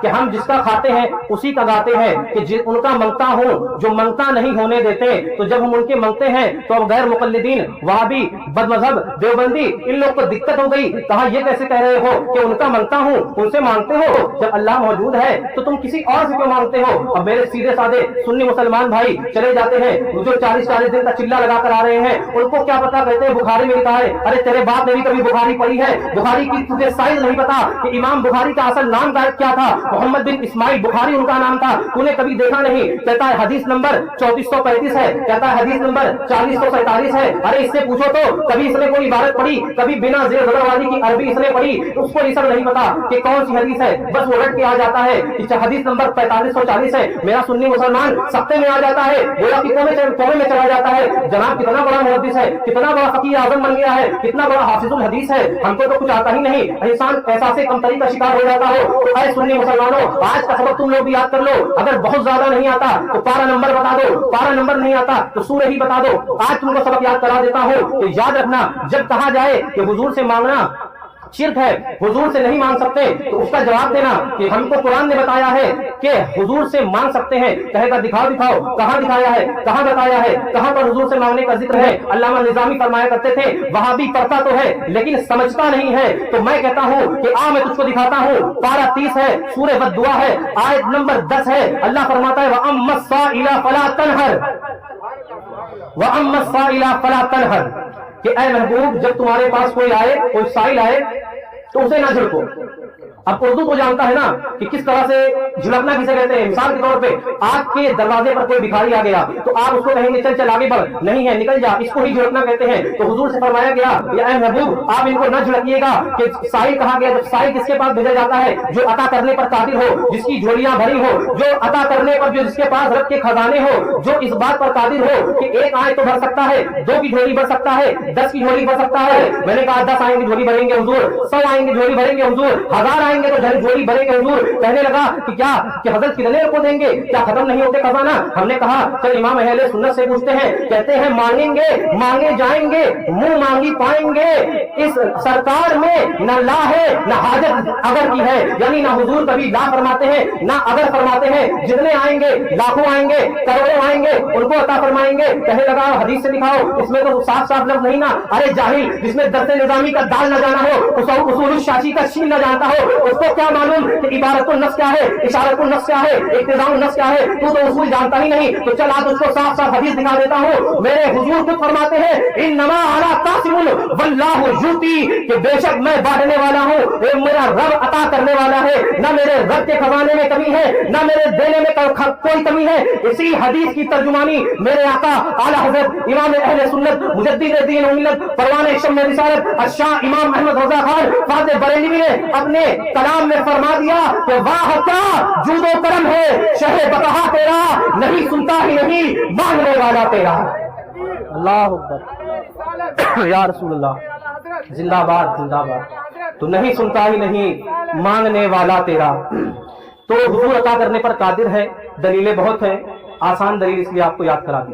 کہ ہم جس کا کھاتے ہیں اسی کا گاتے ہیں، کہ ان کا منگتا ہوں جو منگتا نہیں ہونے دیتے، تو جب ہم ان کے منگتے ہیں تو اب غیر مقلدین، وہابی، بد مذہب، دیوبندی، ان لوگ کو دقت ہو گئی، کہا یہ کیسے کہہ رہے ہو کہ ان کا منگتا ہوں ان سے مانگتے ہو، جب اللہ موجود ہے تو تم کسی اور سے کیوں مانگتے ہو؟ اب میرے سیدھے سادے سنی مسلمان بھائی چلے جاتے ہیں جو 40 دن کا چلا لگا کر آ رہے ہیں، ان کو کیا پتا، کہتے ہیں بخاری میں لکھا ہے، ارے تیرے باپ نے بھی کبھی بخاری پڑھی ہے؟ بخاری کی تجھے سائز نہیں پتا کہ امام بخاری کا اصل نام کیا تھا؟ محمد بن اسماعیل بخاری ان کا نام تھا، تو نے کبھی دیکھا نہیں؟ کہتا ہے حدیث نمبر 3435 ہے، کہتا ہے حدیث نمبر 4047 ہے، ارے اس سے پوچھو تو کبھی اس نے کوئی عبارت پڑھی؟ کبھی بنا زیر زبر والی کی عربی اس نے پڑھی؟ اس کو یہ سب نہیں پتا کہ کون سی حدیث ہے، بس وہ رٹ کے آ جاتا ہے کہ حدیث نمبر 4540 ہے، میرا سنی مسلمان سکتے میں آ جاتا ہے، گویا کہ کونے میں چلا جاتا ہے، جناب کتنا بڑا محدث ہے، کتنا بڑا فقیہ اعظم بن گیا ہے، کتنا بڑا حافظ الحدیث ہے، ہم کو تو کچھ آتا ہی نہیں، انسان احساس کمتری کا شکار ہو جاتا ہو۔ تو اے سنی مسلمانوں، آج کا سبق تم لوگ بھی یاد کر لو، اگر بہت زیادہ نہیں آتا تو پارا نمبر بتا دو، پارا نمبر نہیں آتا تو سورہ ہی بتا دو، آج تم کو سبق یاد کرا دیتا ہوں کہ یاد رکھنا، جب کہا جائے کہ حضور سے مانگنا شرک ہے، حضور سے نہیں مانگ سکتے، تو اس کا جواب دینا کہ ہم کو قرآن نے بتایا ہے کہ حضور سے مانگ سکتے ہیں، کہے گا دکھاؤ کہاں دکھایا ہے، کہاں بتایا ہے، کہاں پر حضور سے مانگنے کا ذکر ہے؟ علامہ نظامی فرمایا کرتے تھے وہابی پڑھتا تو ہے لیکن سمجھتا نہیں ہے، تو میں کہتا ہوں کہ میں تجھ کو دکھاتا ہوں، پارہ 30 ہے، سورہ بد دعا ہے، آیت نمبر 10 ہے، اللہ فرماتا ہے وَأَمَّا السَّائِلَ فَلَا تَنْهَرْ، وَأَمَّا السَّائِلَ فَلَا تَنْهَرْ، کہ اے محبوب جب تمہارے پاس کوئی آئے، کوئی سائل آئے تو اسے نہ جھڑکو۔ اب اردو کو جانتا ہے نا کہ کس طرح سے جھڑکنا کسے کہتے ہیں۔ مثال کے طور پہ آپ کے دروازے پر کوئی بھکاری آ گیا تو آپ اس کو کہیں گے چل چل آگے بڑھ، نہیں ہے نکل جا، اس کو ہی جھڑکنا کہتے ہیں۔ تو حضور سے فرمایا گیا یا اے محبوب آپ ان کو نہ جھڑکیے گا، کہ سائل کہا گیا جب سائل کس کے پاس بھیجا جاتا ہے؟ جو عطا کرنے پر قادر ہو، جس کی جھولیاں بھری ہو، جو عطا کرنے پر جس کے پاس رب کے خزانے ہو، جو اس بات پر قادر ہو کہ ایک آئے تو بھر سکتا ہے، 2 کی جھولی بھر سکتا ہے، 10 کی جھولی بھر سکتا ہے۔ میں نے کہا 10 آئیں گے جھولی بھریں گے حضور، 100 آئیں گے جھولی بھریں گے حضور، 1000 آئیں گے تو جھولی بھریں گے حضور۔ کہنے لگا کہ کیا کہ حضرت کتنے کو دیں گے، کیا ختم نہیں ہوتے خزانہ؟ ہم نے کہا چل امام اہل سنت سے پوچھتے ہیں، کہتے ہیں مانگیں گے مانگے جائیں گے، منہ مانگی پائیں گے، اس سرکار میں نہ لا ہے نہ حاجت اگر کی ہے، یعنی نہ حضور کبھی لا فرماتے ہیں نہ اگر فرماتے ہیں، جتنے آئیں گے لاکھوں آئیں گے کروڑوں آئیں گے ان کو عطا فرمائیں گے۔ کہنے لگا حدیث سے دکھاؤ، اس میں تو صاف صاف لفظ نہیں نا، ارے جاہل جس میں درس نظامی کا دال نہ جانا ہو، اصول الشاشی کا شین نہ جانتا ہو، اس کو کیا معلوم کہ عبارت النفس کیا ہے، اشارت النفس کیا ہے، اقتضاء النفس کیا ہے؟ تو اصول جانتا ہی نہیں۔ تو چل آج اس کو صاف صاف حدیث دکھا دیتا ہوں۔ میرے حضور خود فرماتے ہیں انما انا قاسم واللہ یؤتی، کہ بے شک میں بانٹنے والا ہوں، میرا رب عطا کرنے والا ہے، نہ میرے رب کے خزانے میں کمی ہے نہ میرے دینے میں کوئی کمی ہے۔ اسی حدیث کی ترجمانی میرے آقا اعلی حضرت امام اہل سنت مجدد دین و ملت پروان شمع رسالت الشاہ امام احمد رضا خان فاضل بریلوی نے اپنے کلام میں فرما دیا کہ واہ کیا جود و کرم ہے، شہ بقا تیرا، نہیں سنتا ہی نہیں مانگنے والا تیرا۔ اللہ اکبر یا رسول اللہ، زندہ باد زندہ باد۔ تو نہیں سنتا ہی نہیں مانگنے والا تیرا۔ تو حضور عطا کرنے پر قادر ہے، دلیلیں بہت ہیں، آسان دلیل اس لیے آپ کو یاد کرا دی۔